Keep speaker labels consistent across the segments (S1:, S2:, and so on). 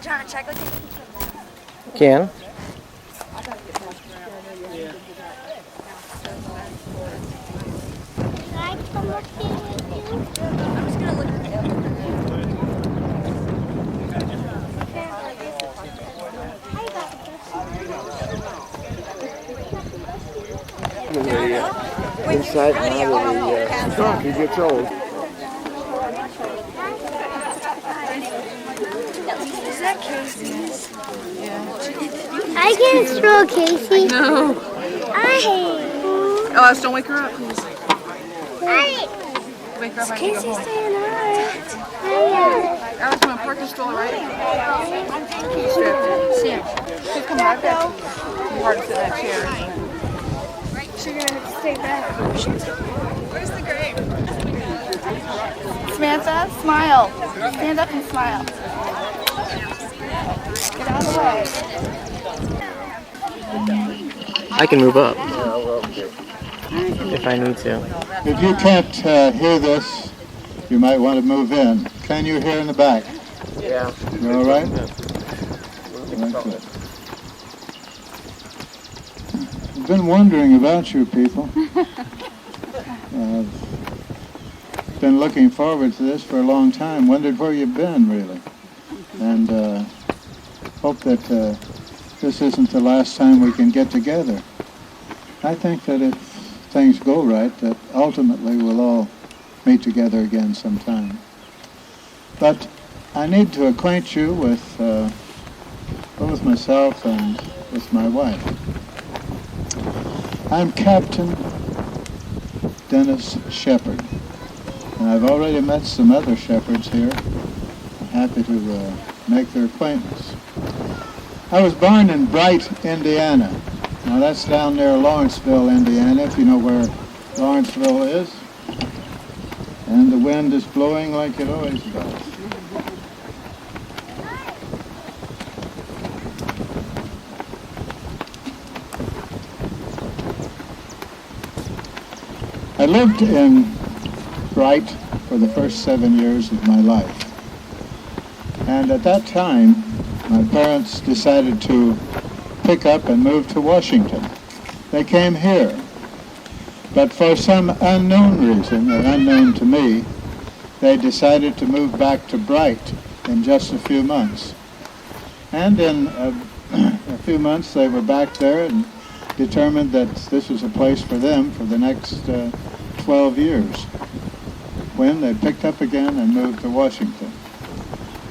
S1: John, check with
S2: Can. Inside now the trunk, he gets old.
S1: Is that Casey's?
S3: I can throw Casey.
S4: No. Alice, don't wake her up, please. Wake her up. I can go home.
S1: Saying hi.
S4: Alice, you want to park the stroller right? She's coming right back. It's hard to sit in that chair.
S1: She's gonna have to stay back.
S4: Where's the grape?
S1: Samantha, smile. Stand up and smile. Get out of the way.
S2: I can move up if I need to.
S5: If you can't hear this, you might want to move in. Can you hear in the back?
S2: Yeah.
S5: You all right? That's good. I've been wondering about you people. I've been looking forward to this for a long time. Wondered where you've been, really. And hope that this isn't the last time we can get together. I think that if things go right, that ultimately we'll all meet together again sometime. But I need to acquaint you with both myself and with my wife. I'm Captain Dennis Sheppard, and I've already met some other Sheppards here. I'm happy to make their acquaintance. I was born in Bright, Indiana. Now that's down near Lawrenceville, Indiana, if you know where Lawrenceville is. And the wind is blowing like it always does. I lived in Bright for the first 7 years of my life. And at that time, my parents decided to pick up and move to Washington. They came here. But for some unknown reason, or unknown to me, they decided to move back to Bright in just a few months. And in a few months, they were back there and determined that this was a place for them for the next 12 years, when they picked up again and moved to Washington.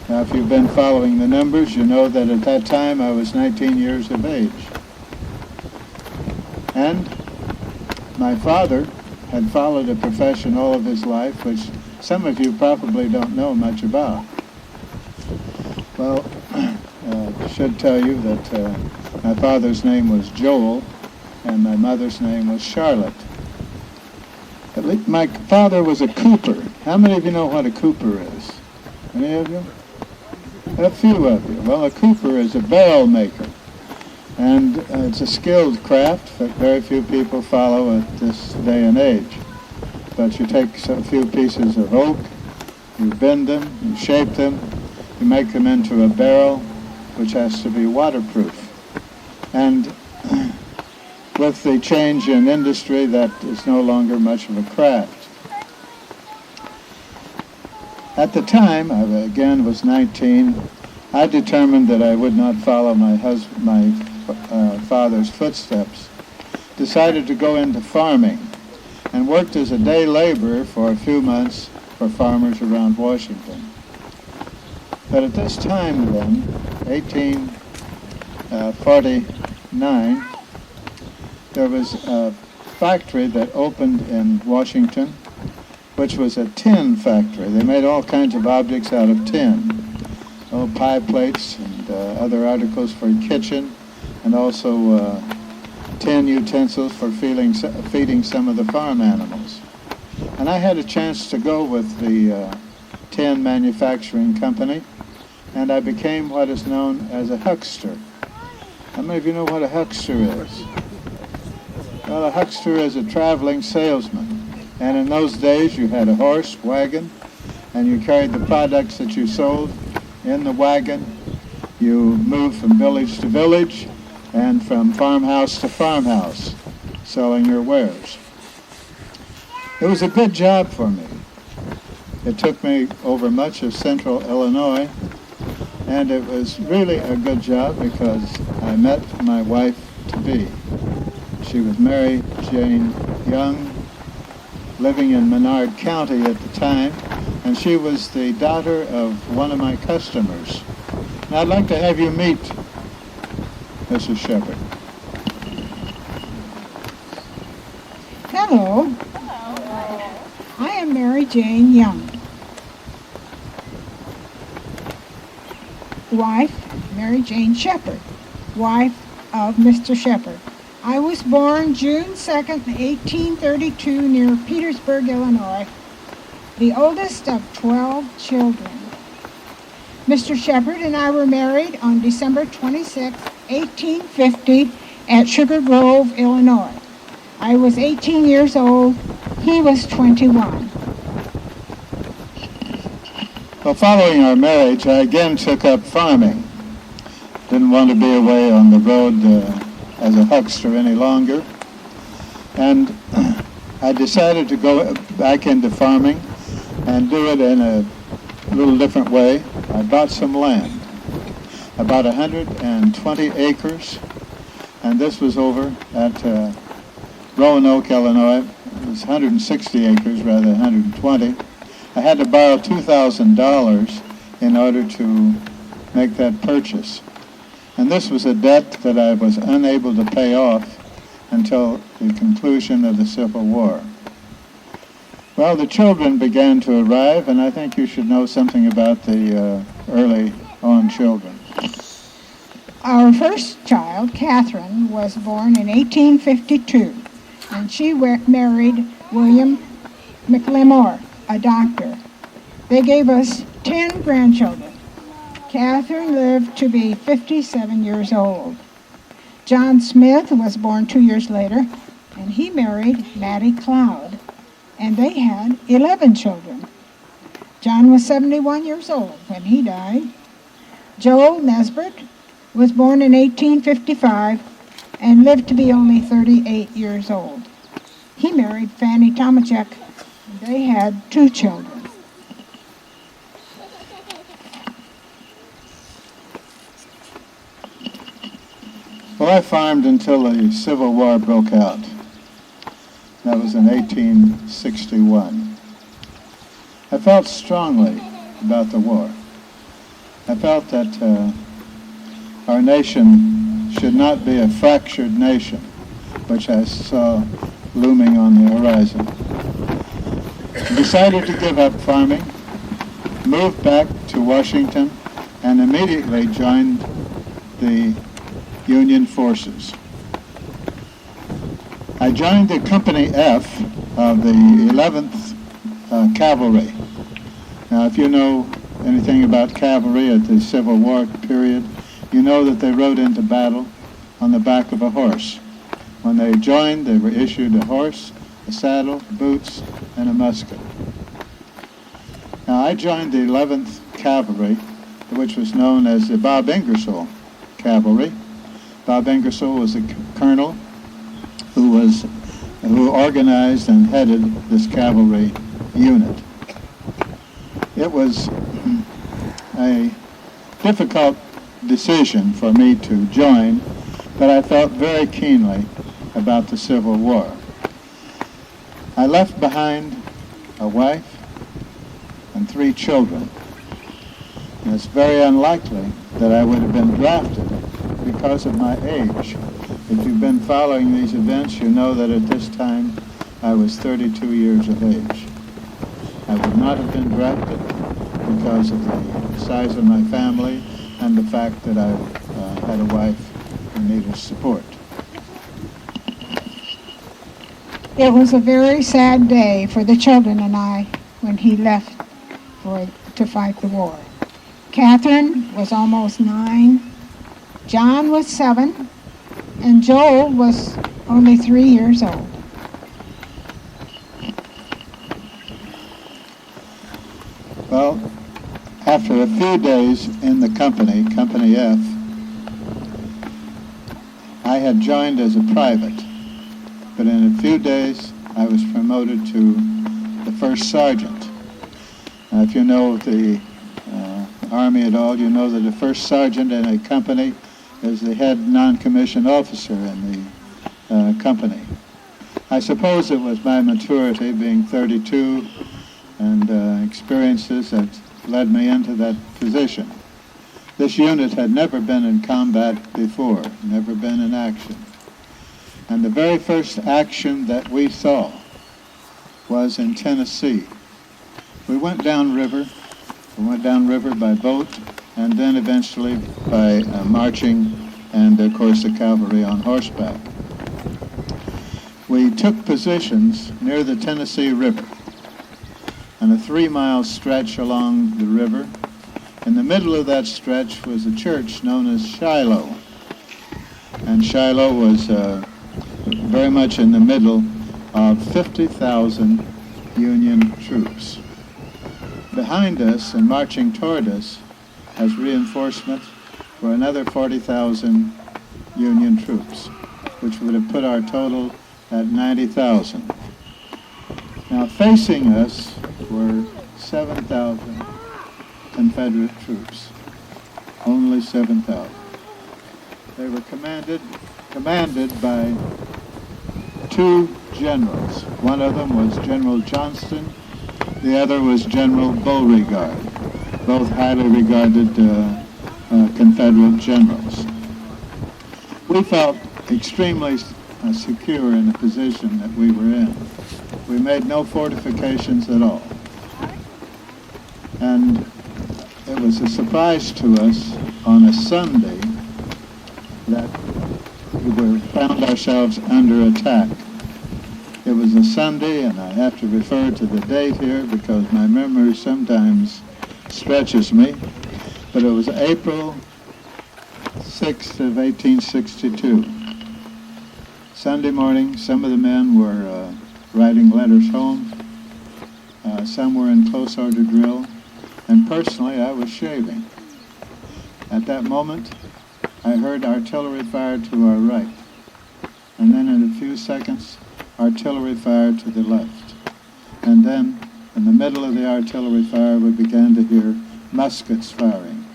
S5: Now, if you've been following the numbers, you know that at that time I was 19 years of age. And my father had followed a profession all of his life, which some of you probably don't know much about. Well, I should tell you that my father's name was Joel, and my mother's name was Charlotte. At least my father was a cooper. How many of you know what a cooper is? Any of you? A few of you. Well, a cooper is a barrel maker. And it's a skilled craft that very few people follow at this day and age. But you take a few pieces of oak, you bend them, you shape them, you make them into a barrel, which has to be waterproof. And with the change in industry, that is no longer much of a craft. At the time, I again was 19, I determined that I would not follow my father's footsteps, decided to go into farming, and worked as a day laborer for a few months for farmers around Washington. But at this time then, 1849, there was a factory that opened in Washington, which was a tin factory. They made all kinds of objects out of tin. Pie plates and other articles for kitchen, and also tin utensils for feeding some of the farm animals. And I had a chance to go with the tin manufacturing company, and I became what is known as a huckster. How many of you know what a huckster is? Well, a huckster is a traveling salesman. And in those days, you had a horse, wagon, and you carried the products that you sold in the wagon, You move from village to village and from farmhouse to farmhouse, selling your wares. It was a good job for me. It took me over much of central Illinois, and it was really a good job because I met my wife-to-be. She was Mary Jane Young, living in Menard County at the time, and she was the daughter of one of my customers. And I'd like to have you meet Mrs. Sheppard.
S6: Hello. I am Mary Jane Young. Wife, Mary Jane Sheppard, wife of Mr. Sheppard. I was born June 2nd, 1832, near Petersburg, Illinois, the oldest of 12 children. Mr. Sheppard and I were married on December 26, 1850, at Sugar Grove, Illinois. I was 18 years old. He was 21.
S5: Well, following our marriage, I again took up farming. Didn't want to be away on the road as a huckster any longer. And I decided to go back into farming and do it in a little different way. I bought some land, about 120 acres, and this was over at Roanoke, Illinois. It was 160 acres rather than 120. I had to borrow $2,000 in order to make that purchase. And this was a debt that I was unable to pay off until the conclusion of the Civil War. Well, the children began to arrive, and I think you should know something about the early on children.
S6: Our first child, Catherine, was born in 1852, and she married William McLemore, a doctor. They gave us 10 grandchildren. Catherine lived to be 57 years old. John Smith was born 2 years later, and he married Mattie Cloud, and they had 11 children. John was 71 years old when he died. Joel Nesbitt was born in 1855 and lived to be only 38 years old. He married Fanny Tomachek, and they had 2 children.
S5: Well, I farmed until the Civil War broke out. That was in 1861. I felt strongly about the war. I felt that our nation should not be a fractured nation, which I saw looming on the horizon. I decided to give up farming, moved back to Washington, and immediately joined the Union forces. I joined the Company F of the 11th Cavalry. Now, if you know anything about cavalry at the Civil War period, you know that they rode into battle on the back of a horse. When they joined, they were issued a horse, a saddle, boots, and a musket. Now, I joined the 11th Cavalry, which was known as the Bob Ingersoll Cavalry. Bob Ingersoll was a colonel who organized and headed this cavalry unit. It was a difficult decision for me to join, but I felt very keenly about the Civil War. I left behind a wife and 3 children. And it's very unlikely that I would have been drafted because of my age. If you've been following these events, you know that at this time I was 32 years of age. I would not have been drafted because of the size of my family and the fact that I had a wife who needed support.
S6: It was a very sad day for the children and I when he left to fight the war. Catherine was almost 9, John was 7, and Joel was only 3 years old.
S5: Well, after a few days in the company, Company F, I had joined as a private, but in a few days I was promoted to the first sergeant. Now, if you know the Army at all, you know that a first sergeant in a company is the head non-commissioned officer in the company. I suppose it was my maturity, being 32, and experiences that led me into that position. This unit had never been in combat before, never been in action. And the very first action that we saw was in Tennessee. We went downriver. We went downriver by boat, and then eventually by marching, and of course the cavalry on horseback. We took positions near the Tennessee River, on a 3-mile stretch along the river. In the middle of that stretch was a church known as Shiloh. And Shiloh was very much in the middle of 50,000 Union troops. Behind us and marching toward us as reinforcement were another 40,000 Union troops, which would have put our total at 90,000. Now facing us were 7,000 Confederate troops, only 7,000. They were commanded by two generals. One of them was General Johnston, the other was General Beauregard, both highly regarded Confederate generals. We felt extremely secure in the position that we were in. We made no fortifications at all. And it was a surprise to us on a Sunday that we found ourselves under attack. It was a Sunday, and I have to refer to the date here because my memory sometimes stretches me, but it was April 6th of 1862. Sunday morning, some of the men were writing letters home, some were in close order drill, and personally I was shaving. At that moment, I heard artillery fire to our right, and then in a few seconds, artillery fire to the left. And then, in the middle of the artillery fire, we began to hear muskets firing,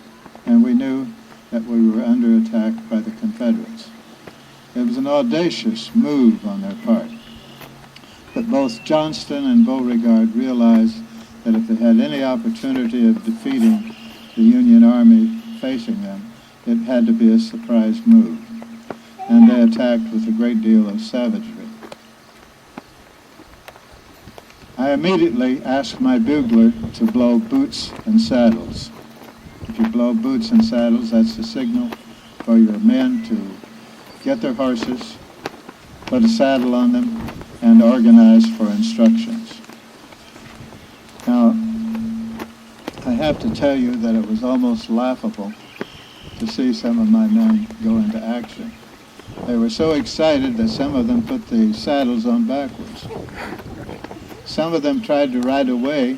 S5: and we knew that we were under attack by the Confederates. It was an audacious move on their part, but both Johnston and Beauregard realized that if they had any opportunity of defeating the Union Army facing them, it had to be a surprise move, and they attacked with a great deal of savagery. I immediately asked my bugler to blow boots and saddles. If you blow boots and saddles, that's the signal for your men to get their horses, put a saddle on them, and organize for instructions. Now, I have to tell you that it was almost laughable to see some of my men go into action. They were so excited that some of them put the saddles on backwards. Some of them tried to ride away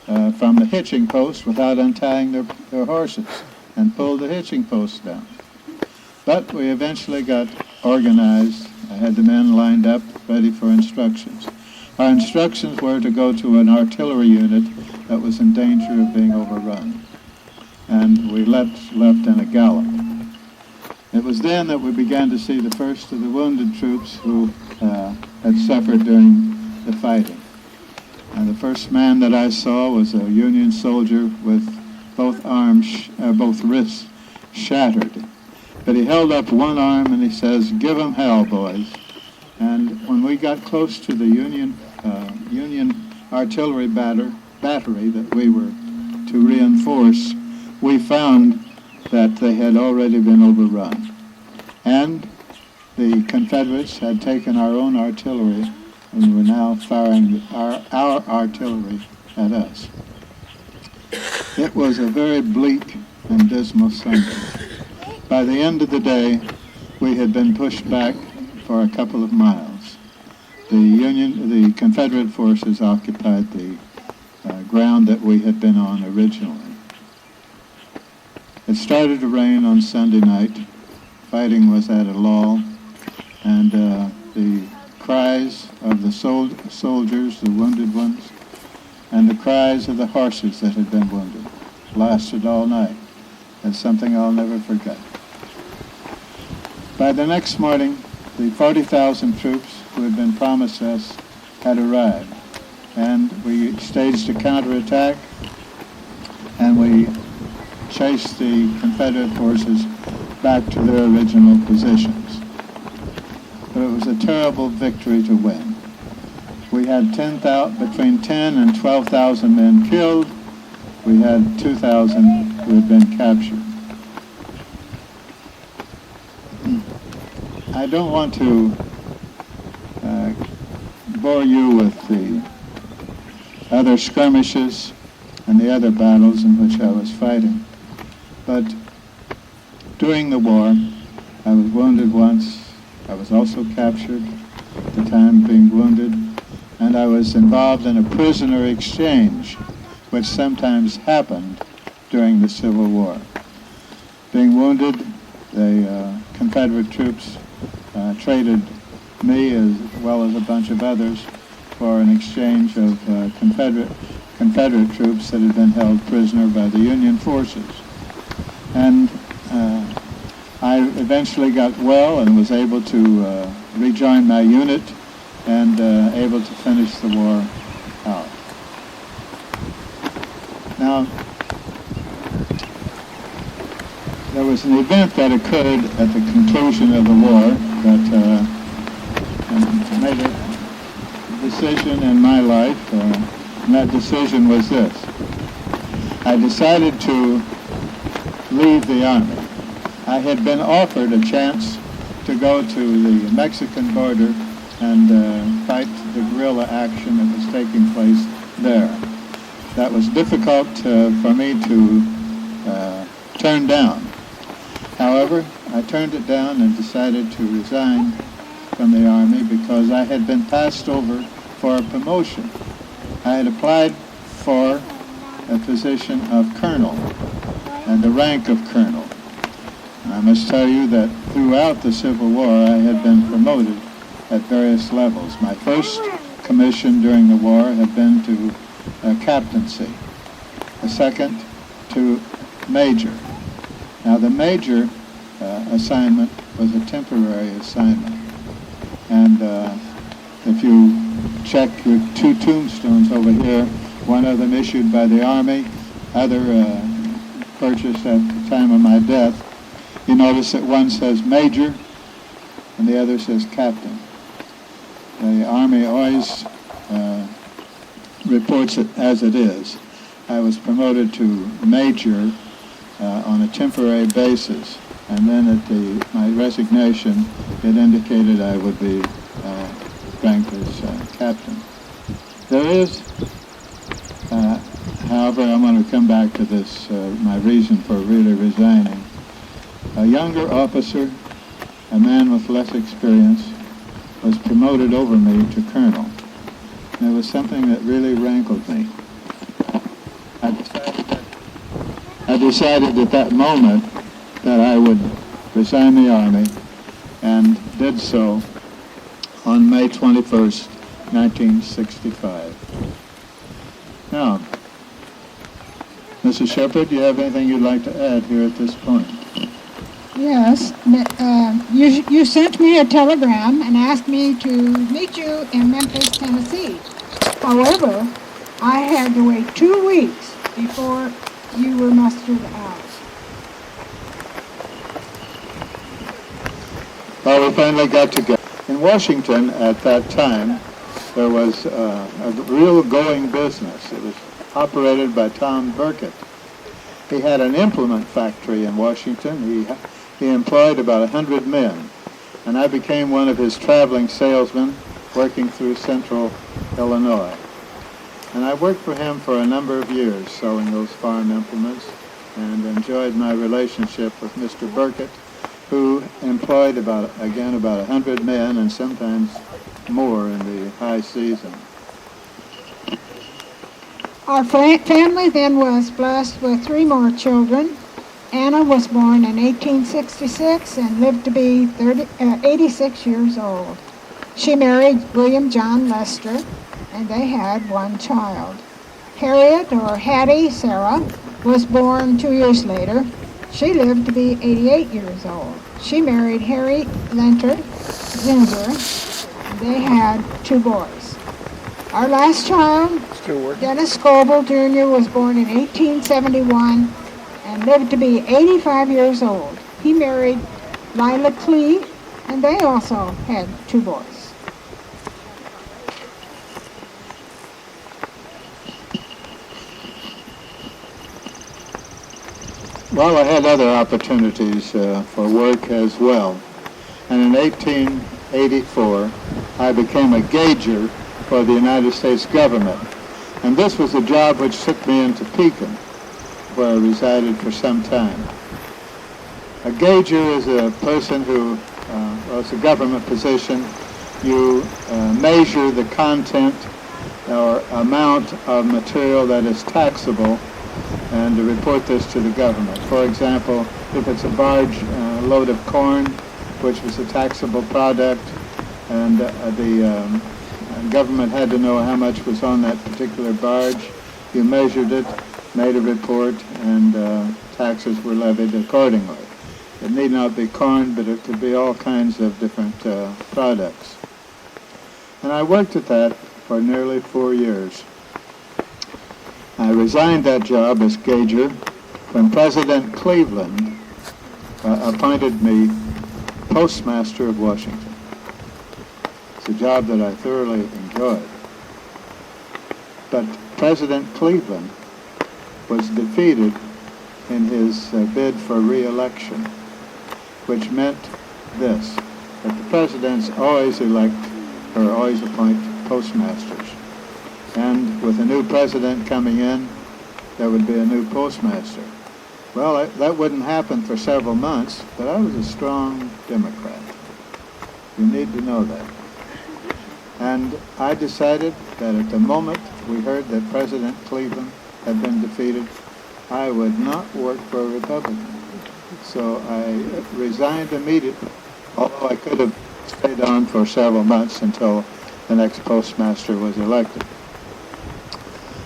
S5: from the hitching post without untying their horses and pulled the hitching post down. But we eventually got organized. I had the men lined up, ready for instructions. Our instructions were to go to an artillery unit that was in danger of being overrun. And we left in a gallop. It was then that we began to see the first of the wounded troops who had suffered during the fighting. And the first man that I saw was a Union soldier with both wrists shattered. But he held up one arm and he says, "Give 'em hell, boys." And when we got close to the Union artillery battery that we were to reinforce, we found that they had already been overrun. And the Confederates had taken our own artillery and were now firing our artillery at us. It was a very bleak and dismal Sunday. By the end of the day, we had been pushed back for a couple of miles. The Confederate forces occupied the ground that we had been on originally. It started to rain on Sunday night. Fighting was at a lull, and the cries of the soldiers, the wounded ones, and the cries of the horses that had been wounded lasted all night. It's something I'll never forget. By the next morning, the 40,000 troops who had been promised us had arrived, and we staged a counterattack, and we chased the Confederate forces back to their original positions. But it was a terrible victory to win. We had between 10 and 12,000 men killed. We had 2,000 who had been captured. I don't want to bore you with the other skirmishes and the other battles in which I was fighting, but during the war, I was wounded once. I was also captured at the time being wounded, and I was involved in a prisoner exchange, which sometimes happened during the Civil War. Being wounded, the Confederate troops traded me as well as a bunch of others for an exchange of Confederate troops that had been held prisoner by the Union forces. And I eventually got well and was able to rejoin my unit and able to finish the war out. Now, there was an event that occurred at the conclusion of the war that made a decision in my life, and that decision was this. I decided to leave the Army. I had been offered a chance to go to the Mexican border and fight the guerrilla action that was taking place there. That was difficult for me to turn down. However, I turned it down and decided to resign from the Army because I had been passed over for a promotion. I had applied for a position of colonel and the rank of colonel. I must tell you that throughout the Civil War I had been promoted at various levels. My first commission during the war had been to captaincy, the second to major. Now the major assignment was a temporary assignment, and if you check your two tombstones over here, one of them issued by the Army, other purchased at the time of my death, you notice that one says major and the other says captain. The Army always reports it as it is. I was promoted to major on a temporary basis, and then at my resignation it indicated I would be ranked as captain. There is, however, I'm going to come back to this, my reason for really resigning. A younger officer, a man with less experience, was promoted over me to colonel. And it was something that really rankled me. I decided at that moment that I would resign the Army, and did so on May 21st, 1965. Now, Mrs. Sheppard, do you have anything you'd like to add here at this point?
S6: Yes, you sent me a telegram and asked me to meet you in Memphis, Tennessee. However, I had to wait 2 weeks before you were mustered out.
S5: Well, we finally got together. In Washington at that time, there was a real going business. It was operated by Tom Burkett. He had an implement factory in Washington. He employed about 100 men, and I became one of his traveling salesmen working through central Illinois. And I worked for him for a number of years selling those farm implements, and enjoyed my relationship with Mr. Burkett, who employed about 100 men and sometimes more in the high season.
S6: Our family then was blessed with 3 more children, Anna was born in 1866 and lived to be 86 years old. She married William John Lester, and they had one child. Harriet, or Hattie Sarah, was born 2 years later. She lived to be 88 years old. She married Harry Lenter Zinser. They had 2 boys. Our last child, Dennis Scoble Jr., was born in 1871 and lived to be 85 years old. He married Lila Clee, and they also had 2 boys.
S5: Well, I had other opportunities for work as well. And in 1884, I became a gauger for the United States government. And this was a job which took me into Pekin, where I resided for some time. A gauger is a person who, well, it's a government position. You measure the content or amount of material that is taxable and to report this to the government. For example, if it's a barge load of corn, which was a taxable product, and the government had to know how much was on that particular barge, you measured it, made a report, and taxes were levied accordingly. It need not be corn, but it could be all kinds of different products. And I worked at that for nearly 4 years. I resigned that job as gauger when President Cleveland appointed me postmaster of Washington. It's a job that I thoroughly enjoyed. But President Cleveland was defeated in his bid for re-election, which meant this, that the presidents always elect or always appoint postmasters. And with a new president coming in, there would be a new postmaster. Well, that wouldn't happen for several months, but I was a strong Democrat. You need to know that. And I decided that at the moment we heard that President Cleveland had been defeated, I would not work for a Republican. So I resigned immediately, although I could have stayed on for several months until the next postmaster was elected.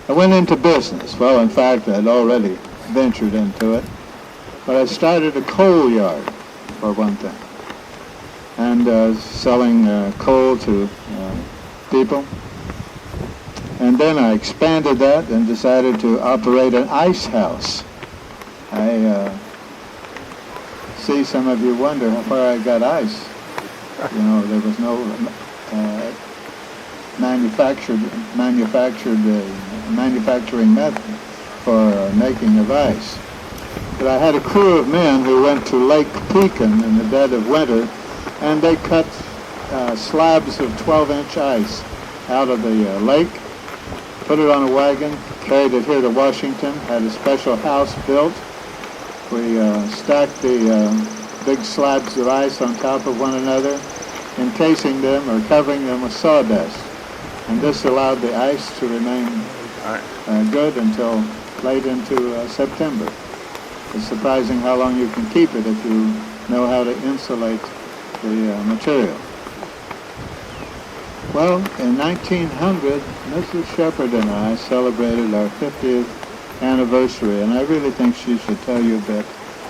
S5: I went into business. Well, in fact, I'd already ventured into it. But I started a coal yard, for one thing, and selling coal to people. And then I expanded that and decided to operate an ice house. I see some of you wonder where I got ice. You know, there was no manufacturing method for making of ice. But I had a crew of men who went to Lake Pekin in the dead of winter, and they cut slabs of 12-inch ice out of the lake, put it on a wagon, carried it here to Washington, had a special house built. We stacked the big slabs of ice on top of one another, encasing them or covering them with sawdust. And this allowed the ice to remain good until late into September. It's surprising how long you can keep it if you know how to insulate the material. Well, in 1900, Mrs. Sheppard and I celebrated our 50th anniversary, and I really think she should tell you a bit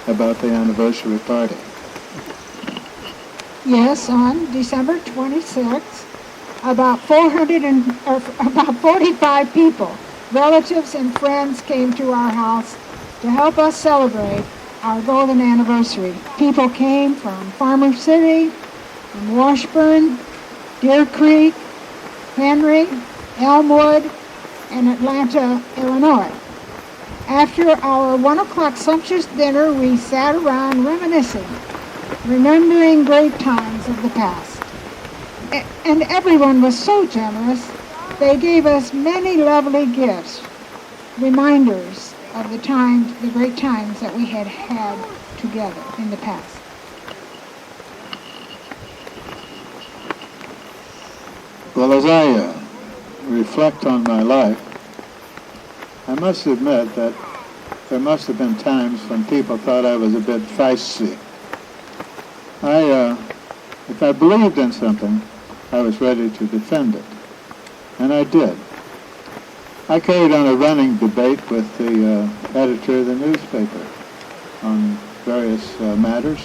S5: about the anniversary party.
S6: Yes, on December 26th, about 45 people, relatives and friends, came to our house to help us celebrate our golden anniversary. People came from Farmer City, from Washburn, Deer Creek, Henry, Elmwood, and Atlanta, Illinois. After our 1 o'clock sumptuous dinner, we sat around reminiscing, remembering great times of the past. And everyone was so generous. They gave us many lovely gifts, reminders of the great times that we had had together in the past.
S5: Well, as I reflect on my life, I must admit that there must have been times when people thought I was a bit feisty. If I believed in something, I was ready to defend it. And I did. I carried on a running debate with the editor of the newspaper on various matters.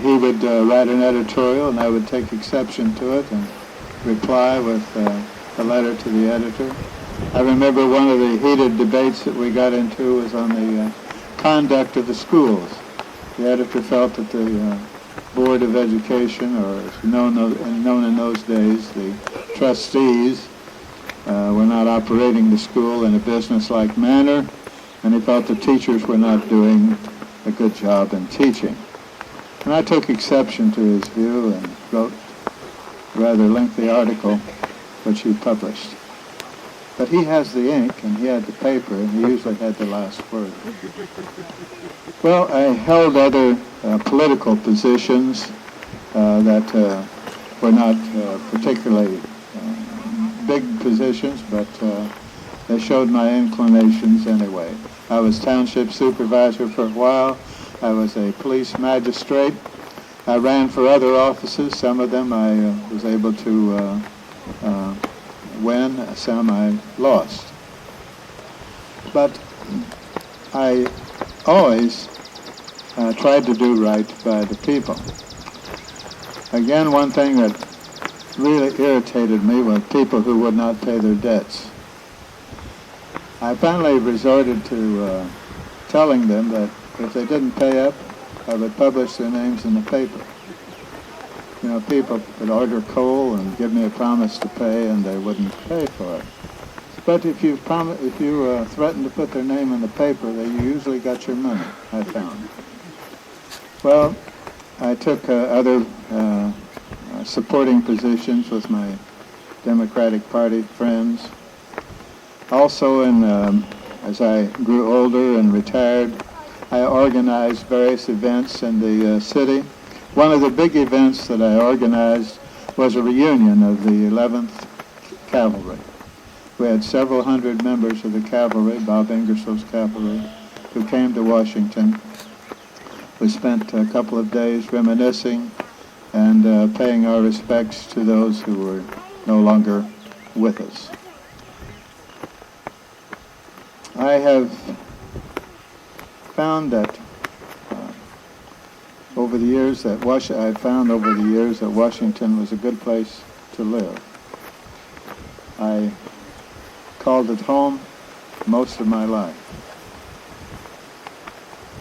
S5: He would write an editorial, and I would take exception to it and reply with a letter to the editor. I remember one of the heated debates that we got into was on the conduct of the schools. The editor felt that the Board of Education, or as known in those days, the trustees, were not operating the school in a business-like manner, and he felt the teachers were not doing a good job in teaching. And I took exception to his view and wrote a rather lengthy article, which he published. But he has the ink, and he had the paper, and he usually had the last word. Well, I held other political positions that were not particularly big positions, but they showed my inclinations anyway. I was township supervisor for a while. I was a police magistrate. I ran for other offices. Some of them I was able to win, some I lost. But I always tried to do right by the people. Again, one thing that really irritated me was people who would not pay their debts. I finally resorted to telling them that if they didn't pay up, I would publish their names in the paper. You know, people would order coal and give me a promise to pay, and they wouldn't pay for it. But if you threatened to put their name in the paper, they usually got your money, I found. Well, I took other supporting positions with my Democratic Party friends. Also, as I grew older and retired, I organized various events in the city. One of the big events that I organized was a reunion of the 11th Cavalry. We had several hundred members of the cavalry, Bob Ingersoll's cavalry, who came to Washington. We spent a couple of days reminiscing and paying our respects to those who were no longer with us. I have found that over the years that Washington was a good place to live. I called it home most of my life.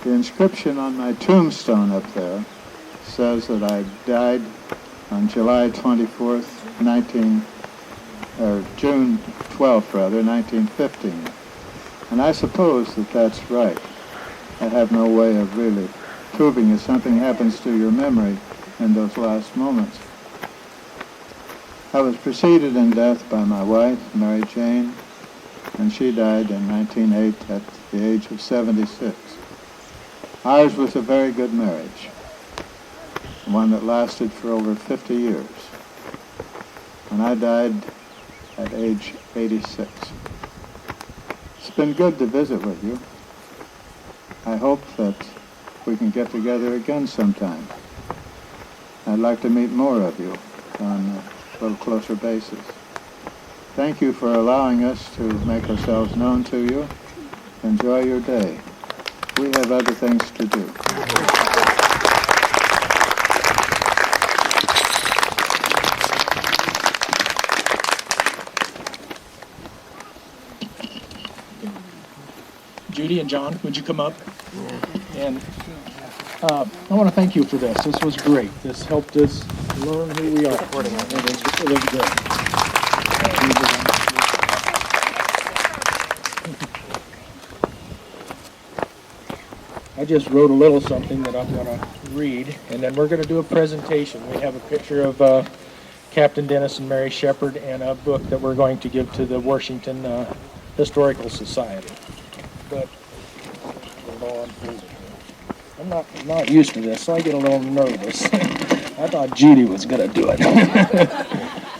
S5: The inscription on my tombstone up there says that I died on July 24th, June 12th, 1915. And I suppose that that's right. I have no way of really proving if something happens to your memory in those last moments. I was preceded in death by my wife, Mary Jane, and she died in 1908 at the age of 76. Ours was a very good marriage, one that lasted for over 50 years. And I died at age 86. It's been good to visit with you. I hope that we can get together again sometime. I'd like to meet more of you on a little closer basis. Thank you for allowing us to make ourselves known to you. Enjoy your day. We have other things to do.
S7: Judy and John, would you come up? And I want to thank you for this. This was great. This helped us learn who we are. It was good. I just wrote a little something that I'm going to read, and then we're going to do a presentation. We have a picture of Captain Dennis and Mary Sheppard and a book that we're going to give to the Washington Historical Society. But I'm not used to this, so I get a little nervous. I thought Judy was going to do it.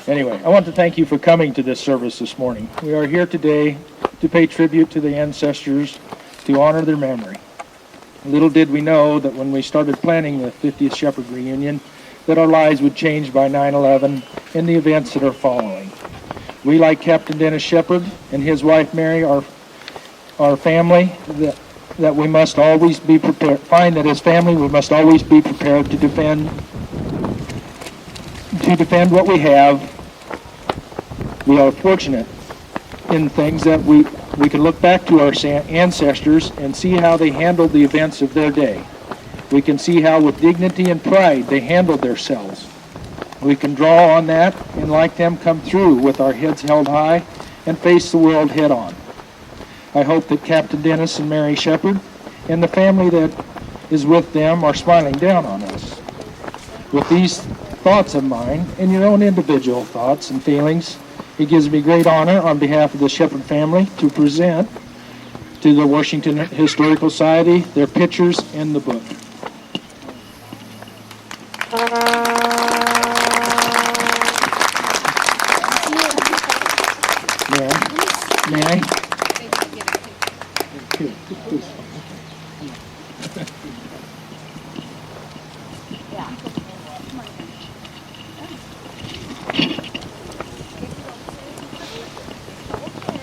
S7: Anyway, I want to thank you for coming to this service this morning. We are here today to pay tribute to the ancestors, to honor their memory. Little did we know that when we started planning the 50th Sheppard reunion, that our lives would change by 9/11 and the events that are following. We, like Captain Dennis Sheppard and his wife Mary, our family, that we must always be prepared. Find that as family, we must always be prepared to defend what we have. We are fortunate in things that we can look back to our ancestors and see how they handled the events of their day. We can see how with dignity and pride they handled themselves. We can draw on that and like them come through with our heads held high and face the world head on. I hope that Captain Dennis and Mary Sheppard and the family that is with them are smiling down on us. With these thoughts of mine and your own individual thoughts and feelings, it gives me great honor on behalf of the Sheppard family to present to the Washington Historical Society their pictures in the book. May I? Here, please.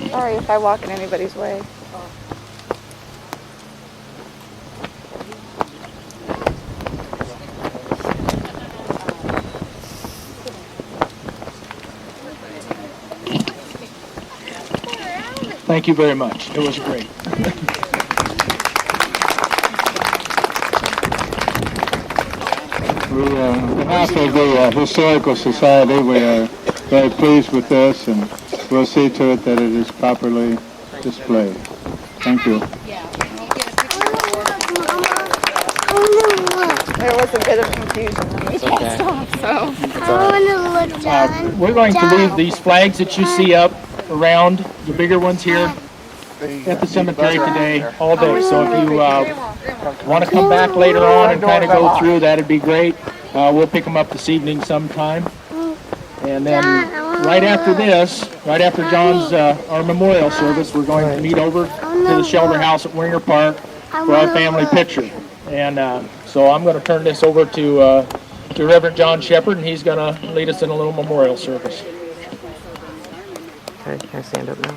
S4: Sorry if I walk in anybody's way.
S7: Thank you very much. It was great.
S5: On behalf of the Historical Society, we are very pleased with this, and we'll see to it that it is properly displayed. Thank you.
S4: There was a bit of confusion when we passed off, so.
S3: I want to look down.
S7: We're going to leave these flags that you see up around, the bigger ones here, at the cemetery today, all day. So if you want to come back later on and kind of go through, that'd be great. We'll pick them up this evening sometime. And then right after this, right after John's our memorial service, we're going to meet over to the shelter house at Winger Park for our family picture. And so I'm going to turn this over to Reverend John Sheppard, and he's going to lead us in a little memorial service.
S2: Okay, can I stand up now?